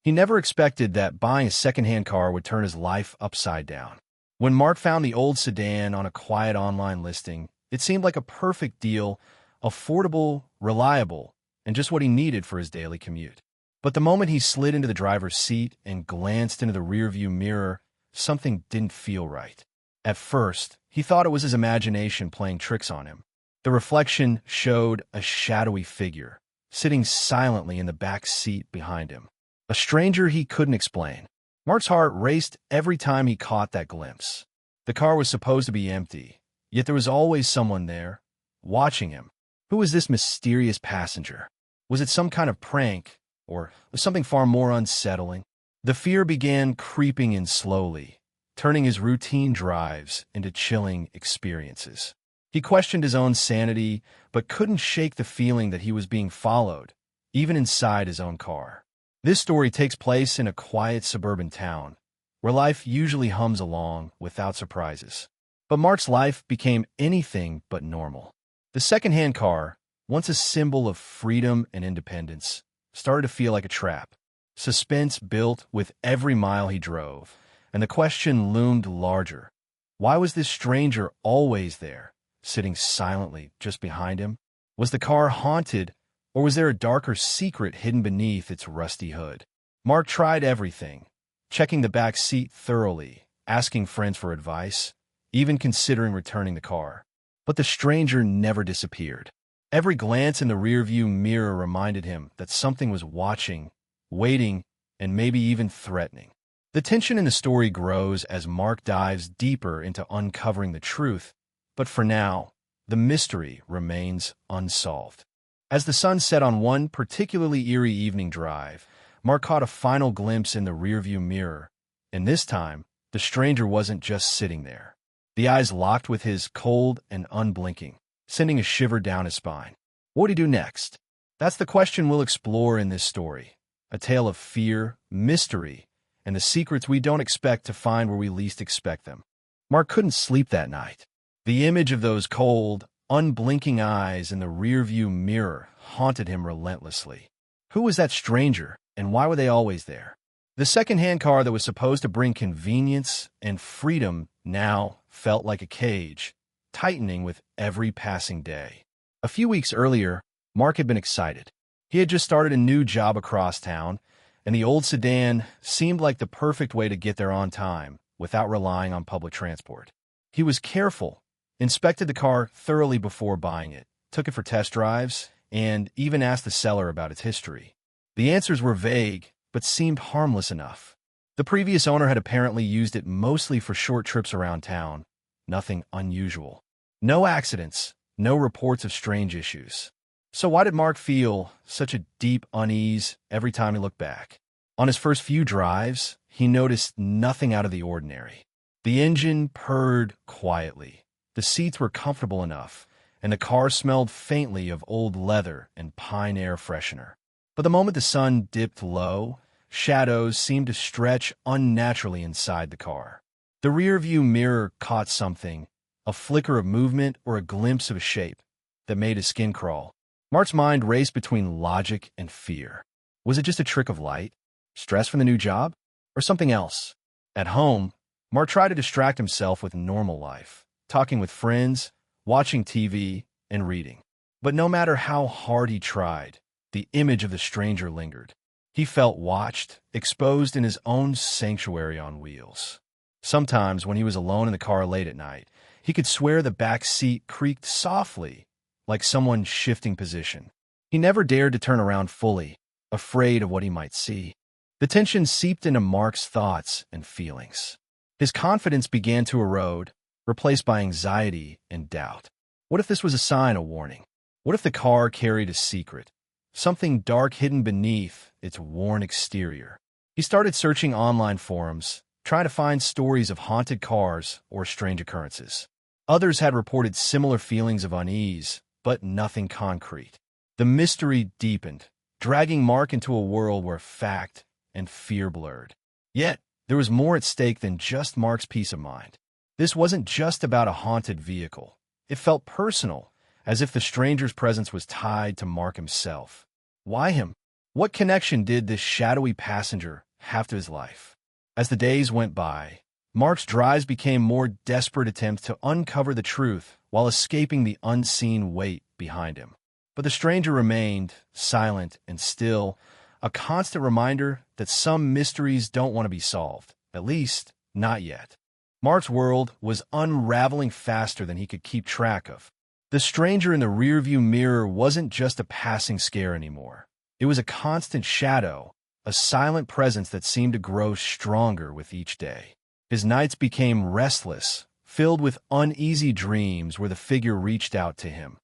He never expected that buying a secondhand car would turn his life upside down. When Mark found the old sedan on a quiet online listing, it seemed like a perfect deal, affordable, reliable, and just what he needed for his daily commute. But the moment he slid into the driver's seat and glanced into the rearview mirror, something didn't feel right. At first, he thought it was his imagination playing tricks on him. The reflection showed a shadowy figure, sitting silently in the back seat behind him. A stranger he couldn't explain. Mark's heart raced every time he caught that glimpse. The car was supposed to be empty, yet there was always someone there, watching him. Who was this mysterious passenger? Was it some kind of prank, or was something far more unsettling? The fear began creeping in slowly, turning his routine drives into chilling experiences. He questioned his own sanity, but couldn't shake the feeling that he was being followed, even inside his own car. This story takes place in a quiet suburban town, where life usually hums along without surprises. But Mark's life became anything but normal. The secondhand car, once a symbol of freedom and independence, started to feel like a trap. Suspense built with every mile he drove, and the question loomed larger. Why was this stranger always there, sitting silently just behind him? Was the car haunted, or was there a darker secret hidden beneath its rusty hood? Mark tried everything, checking the back seat thoroughly, asking friends for advice, even considering returning the car. But the stranger never disappeared. Every glance in the rearview mirror reminded him that something was watching, waiting, and maybe even threatening. The tension in the story grows as Mark dives deeper into uncovering the truth, but for now, the mystery remains unsolved. As the sun set on one particularly eerie evening drive, Mark caught a final glimpse in the rearview mirror, and this time, the stranger wasn't just sitting there. The eyes locked with his, cold and unblinking, sending a shiver down his spine. What would he do next? That's the question we'll explore in this story. A tale of fear, mystery, and the secrets we don't expect to find where we least expect them. Mark couldn't sleep that night. The image of those cold, unblinking eyes in the rearview mirror haunted him relentlessly. Who was that stranger, and why were they always there? The second-hand car that was supposed to bring convenience and freedom now felt like a cage, tightening with every passing day. A few weeks earlier, Mark had been excited. He had just started a new job across town, and the old sedan seemed like the perfect way to get there on time without relying on public transport. He was careful, inspected the car thoroughly before buying it, took it for test drives, and even asked the seller about its history. The answers were vague, but seemed harmless enough. The previous owner had apparently used it mostly for short trips around town, nothing unusual. No accidents, no reports of strange issues. So why did Mark feel such a deep unease every time he looked back? On his first few drives, he noticed nothing out of the ordinary. The engine purred quietly. The seats were comfortable enough, and the car smelled faintly of old leather and pine air freshener. But the moment the sun dipped low, shadows seemed to stretch unnaturally inside the car. The rearview mirror caught something, a flicker of movement or a glimpse of a shape, that made his skin crawl. Mark's mind raced between logic and fear. Was it just a trick of light? Stress from the new job? Or something else? At home, Mark tried to distract himself with normal life, talking with friends, watching TV, and reading. But no matter how hard he tried, the image of the stranger lingered. He felt watched, exposed in his own sanctuary on wheels. Sometimes, when he was alone in the car late at night, he could swear the back seat creaked softly, like someone shifting position. He never dared to turn around fully, afraid of what he might see. The tension seeped into Mark's thoughts and feelings. His confidence began to erode, replaced by anxiety and doubt. What if this was a sign, a warning? What if the car carried a secret? Something dark hidden beneath its worn exterior. He started searching online forums, trying to find stories of haunted cars or strange occurrences. Others had reported similar feelings of unease, but nothing concrete. The mystery deepened, dragging Mark into a world where fact and fear blurred. Yet, there was more at stake than just Mark's peace of mind. This wasn't just about a haunted vehicle. It felt personal, as if the stranger's presence was tied to Mark himself. Why him? What connection did this shadowy passenger have to his life? As the days went by, Mark's drives became more desperate attempts to uncover the truth while escaping the unseen weight behind him. But the stranger remained silent and still, a constant reminder that some mysteries don't want to be solved, at least not yet. Mark's world was unraveling faster than he could keep track of. The stranger in the rearview mirror wasn't just a passing scare anymore. It was a constant shadow, a silent presence that seemed to grow stronger with each day. His nights became restless, filled with uneasy dreams where the figure reached out to him,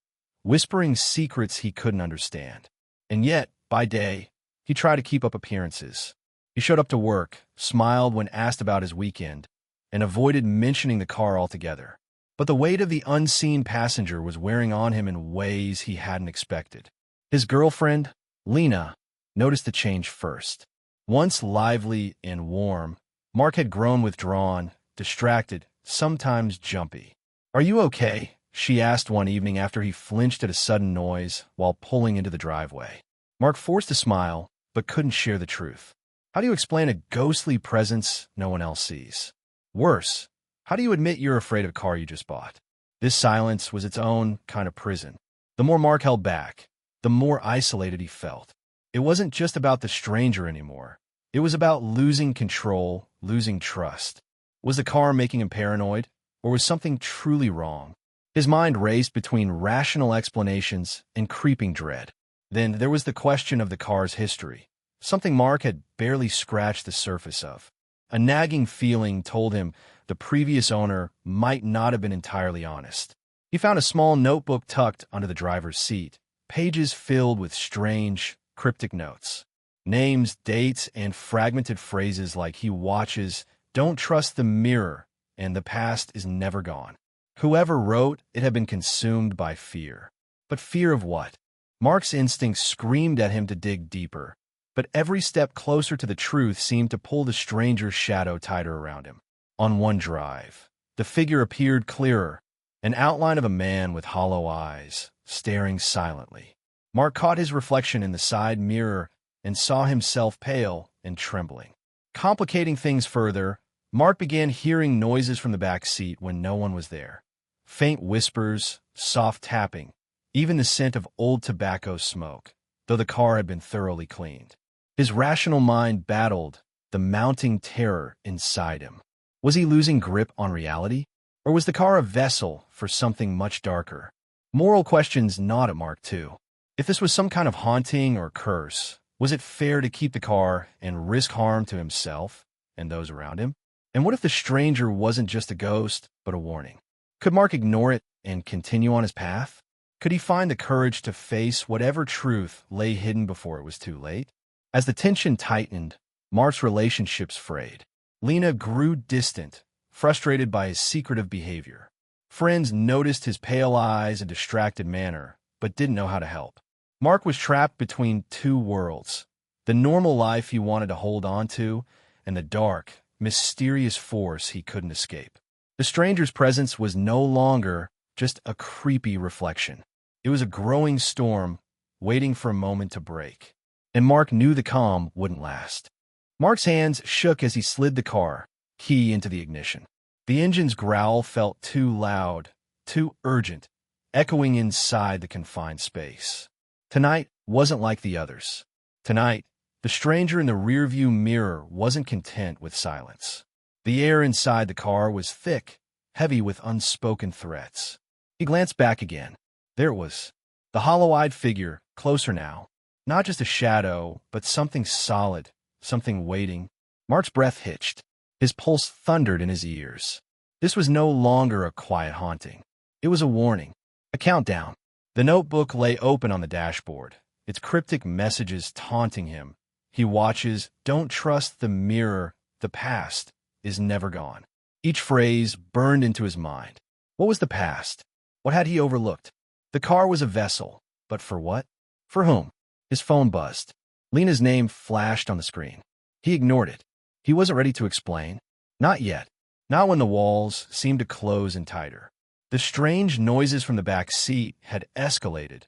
whispering secrets he couldn't understand. And yet, by day, he tried to keep up appearances. He showed up to work, smiled when asked about his weekend, and avoided mentioning the car altogether. But the weight of the unseen passenger was wearing on him in ways he hadn't expected. His girlfriend, Lena, noticed the change first. Once lively and warm, Mark had grown withdrawn, distracted, sometimes jumpy. "Are you okay?" she asked one evening after he flinched at a sudden noise while pulling into the driveway. Mark forced a smile, but couldn't share the truth. How do you explain a ghostly presence no one else sees? Worse, how do you admit you're afraid of a car you just bought? This silence was its own kind of prison. The more Mark held back, the more isolated he felt. It wasn't just about the stranger anymore. It was about losing control, losing trust. Was the car making him paranoid, or was something truly wrong? His mind raced between rational explanations and creeping dread. Then there was the question of the car's history, something Mark had barely scratched the surface of. A nagging feeling told him the previous owner might not have been entirely honest. He found a small notebook tucked under the driver's seat, pages filled with strange, cryptic notes. Names, dates, and fragmented phrases like "he watches," "don't trust the mirror," and "the past is never gone." Whoever wrote it had been consumed by fear. But fear of what? Mark's instincts screamed at him to dig deeper. But every step closer to the truth seemed to pull the stranger's shadow tighter around him. On one drive, the figure appeared clearer, an outline of a man with hollow eyes, staring silently. Mark caught his reflection in the side mirror and saw himself pale and trembling. Complicating things further, Mark began hearing noises from the back seat when no one was there. Faint whispers, soft tapping, even the scent of old tobacco smoke, though the car had been thoroughly cleaned. His rational mind battled the mounting terror inside him. Was he losing grip on reality? Or was the car a vessel for something much darker? Moral questions gnawed at Mark, too. If this was some kind of haunting or curse, was it fair to keep the car and risk harm to himself and those around him? And what if the stranger wasn't just a ghost, but a warning? Could Mark ignore it and continue on his path? Could he find the courage to face whatever truth lay hidden before it was too late? As the tension tightened, Mark's relationships frayed. Lena grew distant, frustrated by his secretive behavior. Friends noticed his pale eyes and distracted manner, but didn't know how to help. Mark was trapped between two worlds, the normal life he wanted to hold on to, and the dark, mysterious force he couldn't escape. The stranger's presence was no longer just a creepy reflection. It was a growing storm, waiting for a moment to break. And Mark knew the calm wouldn't last. Mark's hands shook as he slid the car, key into the ignition. The engine's growl felt too loud, too urgent, echoing inside the confined space. Tonight wasn't like the others. Tonight, the stranger in the rearview mirror wasn't content with silence. The air inside the car was thick, heavy with unspoken threats. He glanced back again. There it was, the hollow-eyed figure, closer now. Not just a shadow, but something solid, something waiting. Mark's breath hitched. His pulse thundered in his ears. This was no longer a quiet haunting. It was a warning, a countdown. The notebook lay open on the dashboard, its cryptic messages taunting him. He watches, "Don't trust the mirror, the past is never gone." Each phrase burned into his mind. What was the past? What had he overlooked? The car was a vessel, but for what? For whom? His phone buzzed. Lena's name flashed on the screen. He ignored it. He wasn't ready to explain. Not yet. Not when the walls seemed to close in tighter. The strange noises from the back seat had escalated,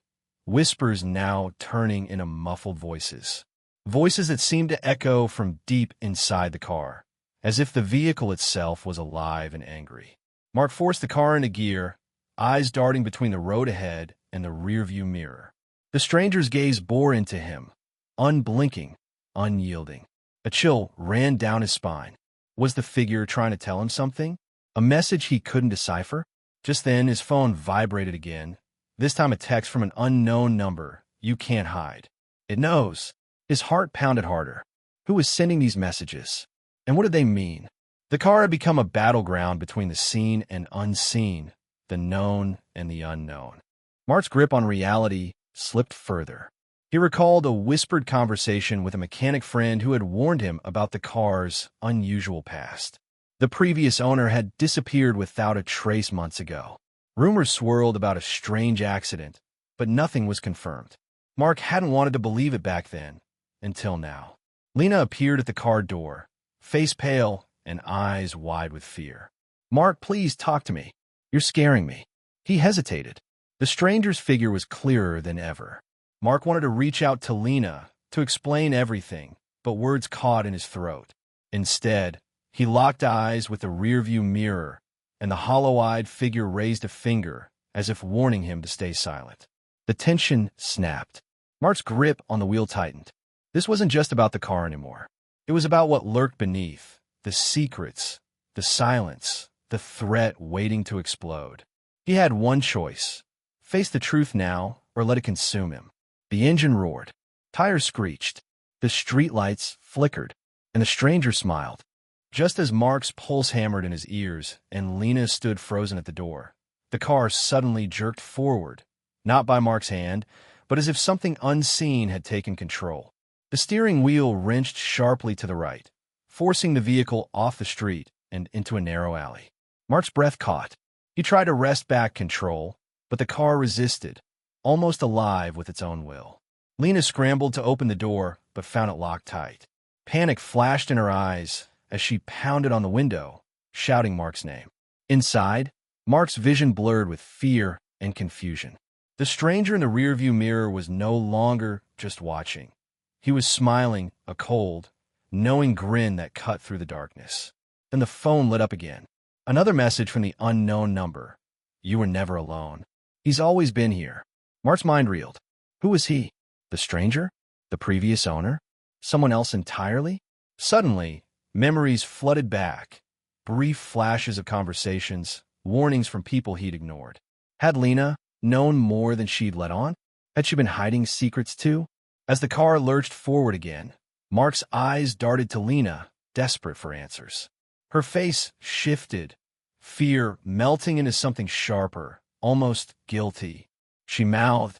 whispers now turning into muffled voices. voices that seemed to echo from deep inside the car, as if the vehicle itself was alive and angry. Mark forced the car into gear, eyes darting between the road ahead and the rearview mirror. The stranger's gaze bore into him, unblinking, unyielding. A chill ran down his spine. Was the figure trying to tell him something? A message he couldn't decipher? Just then, his phone vibrated again, this time a text from an unknown number you can't hide. It knows. His heart pounded harder. Who was sending these messages? And what did they mean? The car had become a battleground between the seen and unseen, the known and the unknown. Mark's grip on reality slipped further. He recalled a whispered conversation with a mechanic friend who had warned him about the car's unusual past. The previous owner had disappeared without a trace months ago. Rumors swirled about a strange accident, but nothing was confirmed. Mark hadn't wanted to believe it back then, until now. Lena appeared at the car door, face pale and eyes wide with fear. "Mark, please talk to me. You're scaring me." He hesitated. The stranger's figure was clearer than ever. Mark wanted to reach out to Lena to explain everything, but words caught in his throat. Instead, he locked eyes with the rearview mirror, and the hollow-eyed figure raised a finger as if warning him to stay silent. The tension snapped. Mark's grip on the wheel tightened. This wasn't just about the car anymore. It was about what lurked beneath, the secrets, the silence, the threat waiting to explode. He had one choice: face the truth now or let it consume him. The engine roared. Tires screeched. The streetlights flickered, and the stranger smiled. Just as Mark's pulse hammered in his ears and Lena stood frozen at the door, the car suddenly jerked forward, not by Mark's hand, but as if something unseen had taken control. The steering wheel wrenched sharply to the right, forcing the vehicle off the street and into a narrow alley. Mark's breath caught. He tried to wrest back control, but the car resisted, almost alive with its own will. Lena scrambled to open the door, but found it locked tight. Panic flashed in her eyes as she pounded on the window, shouting Mark's name. Inside, Mark's vision blurred with fear and confusion. The stranger in the rearview mirror was no longer just watching. He was smiling, a cold, knowing grin that cut through the darkness. Then the phone lit up again. Another message from the unknown number. "You were never alone. He's always been here." Mark's mind reeled. Who was he? The stranger? The previous owner? Someone else entirely? Suddenly, memories flooded back. Brief flashes of conversations, warnings from people he'd ignored. Had Lena known more than she'd let on? Had she been hiding secrets too? As the car lurched forward again, Mark's eyes darted to Lena, desperate for answers. Her face shifted, fear melting into something sharper, almost guilty. She mouthed,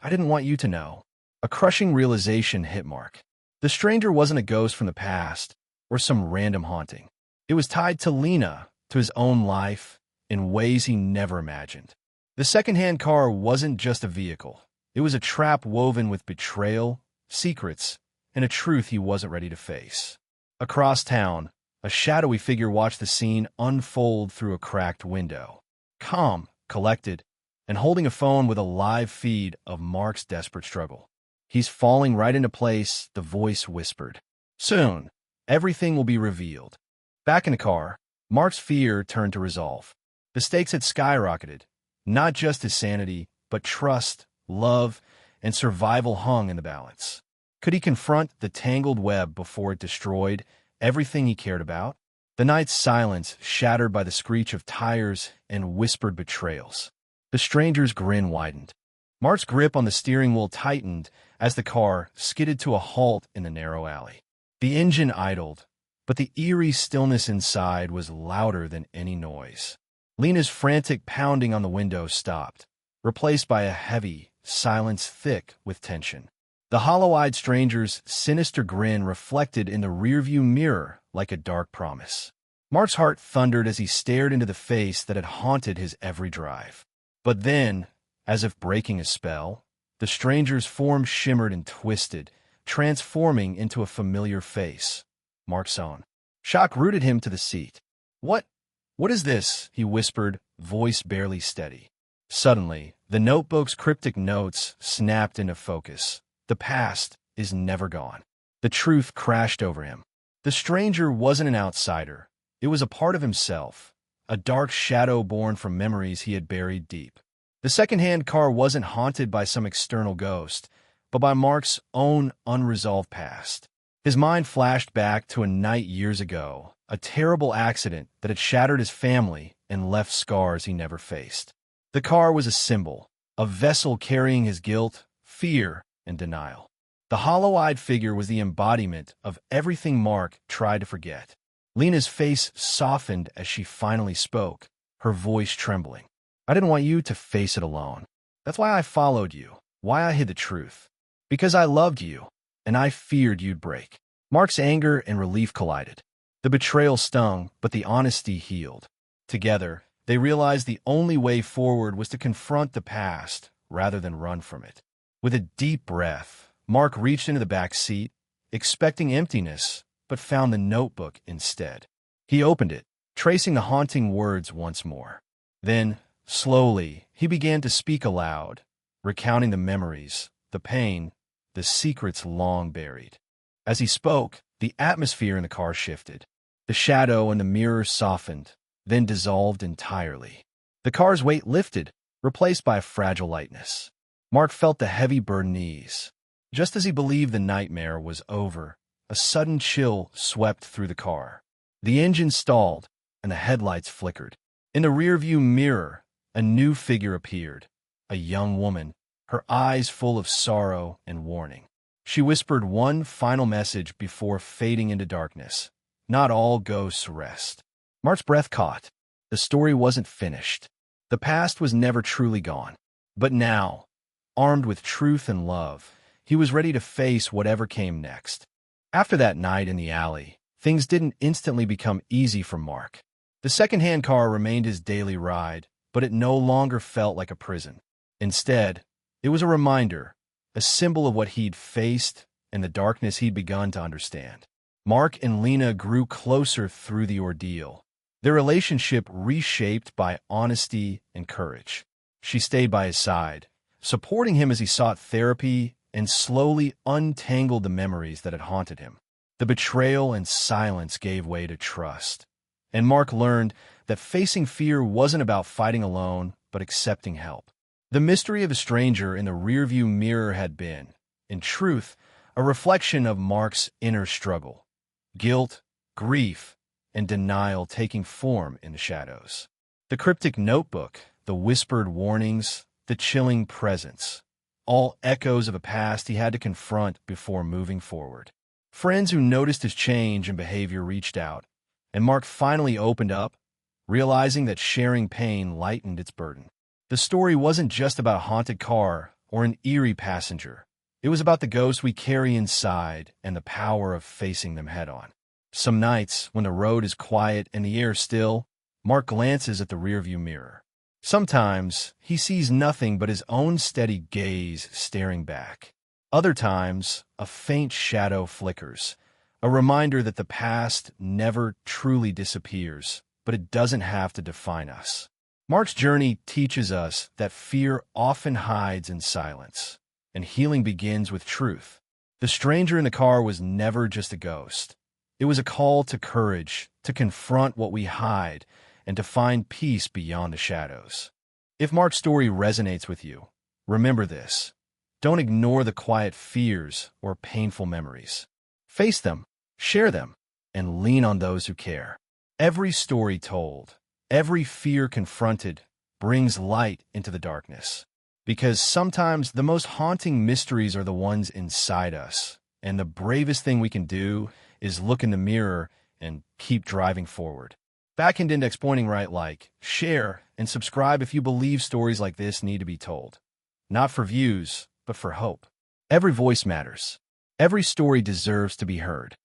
"I didn't want you to know." A crushing realization hit Mark. The stranger wasn't a ghost from the past or some random haunting. It was tied to Lena, to his own life, in ways he never imagined. The secondhand car wasn't just a vehicle. It was a trap woven with betrayal, secrets, and a truth he wasn't ready to face. Across town, a shadowy figure watched the scene unfold through a cracked window. Calm, collected, and holding a phone with a live feed of Mark's desperate struggle. "He's falling right into place," the voice whispered. "Soon, everything will be revealed." Back in the car, Mark's fear turned to resolve. The stakes had skyrocketed. Not just his sanity, but trust, love, and survival hung in the balance. Could he confront the tangled web before it destroyed everything he cared about? The night's silence shattered by the screech of tires and whispered betrayals. The stranger's grin widened. Mark's grip on the steering wheel tightened as the car skidded to a halt in the narrow alley. The engine idled, but the eerie stillness inside was louder than any noise. Lena's frantic pounding on the window stopped, replaced by a heavy silence thick with tension. The hollow-eyed stranger's sinister grin reflected in the rearview mirror like a dark promise. Mark's heart thundered as he stared into the face that had haunted his every drive. But then, as if breaking a spell, the stranger's form shimmered and twisted, transforming into a familiar face, Mark's own. Shock rooted him to the seat. What is this?" he whispered, voice barely steady. Suddenly, the notebook's cryptic notes snapped into focus. "The past is never gone. The truth crashed over him. The stranger wasn't an outsider. It was a part of himself, a dark shadow born from memories he had buried deep. The secondhand car wasn't haunted by some external ghost, but by Mark's own unresolved past. His mind flashed back to a night years ago, a terrible accident that had shattered his family and left scars he never faced. The car was a symbol, a vessel carrying his guilt, fear, and denial. The hollow-eyed figure was the embodiment of everything Mark tried to forget. Lena's face softened as she finally spoke, her voice trembling. I didn't want you to face it alone. That's why I followed you, why I hid the truth. Because I loved you, and I feared you'd break. Mark's anger and relief collided. The betrayal stung, but the honesty healed. Together, they realized the only way forward was to confront the past rather than run from it. With a deep breath, Mark reached into the back seat, expecting emptiness, but found the notebook instead. He opened it, tracing the haunting words once more. Then, slowly, he began to speak aloud, recounting the memories, the pain, the secrets long buried. As he spoke, the atmosphere in the car shifted. The shadow in the mirror softened, then dissolved entirely. The car's weight lifted, replaced by a fragile lightness. Mark felt the heavy burden ease. Just as he believed the nightmare was over, a sudden chill swept through the car. The engine stalled, and the headlights flickered. In the rearview mirror, a new figure appeared, a young woman, her eyes full of sorrow and warning. She whispered one final message before fading into darkness. Not all ghosts rest. Mark's breath caught. The story wasn't finished. The past was never truly gone. But now, armed with truth and love, he was ready to face whatever came next. After that night in the alley, things didn't instantly become easy for Mark. The secondhand car remained his daily ride, but it no longer felt like a prison. Instead, it was a reminder, a symbol of what he'd faced and the darkness he'd begun to understand. Mark and Lena grew closer through the ordeal, their relationship reshaped by honesty and courage. She stayed by his side, supporting him as he sought therapy and slowly untangled the memories that had haunted him. The betrayal and silence gave way to trust, and Mark learned that facing fear wasn't about fighting alone, but accepting help. The mystery of the stranger in the rearview mirror had been, in truth, a reflection of Mark's inner struggle. Guilt, grief, and denial taking form in the shadows. The cryptic notebook, the whispered warnings, the chilling presence, all echoes of a past he had to confront before moving forward. Friends who noticed his change in behavior reached out, and Mark finally opened up, realizing that sharing pain lightened its burden. The story wasn't just about a haunted car or an eerie passenger. It was about the ghosts we carry inside and the power of facing them head-on. Some nights, when the road is quiet and the air still, Mark glances at the rearview mirror. Sometimes, he sees nothing but his own steady gaze staring back. Other times, a faint shadow flickers, a reminder that the past never truly disappears, but it doesn't have to define us. Mark's journey teaches us that fear often hides in silence, and healing begins with truth. The stranger in the car was never just a ghost. It was a call to courage, to confront what we hide, and to find peace beyond the shadows. If Mark's story resonates with you, remember this. Don't ignore the quiet fears or painful memories. Face them, share them, and lean on those who care. Every story told, every fear confronted, brings light into the darkness. Because sometimes the most haunting mysteries are the ones inside us, and the bravest thing we can do is look in the mirror and keep driving forward. Back and index pointing right, like, share, and subscribe if you believe stories like this need to be told. Not for views, but for hope. Every voice matters. Every story deserves to be heard.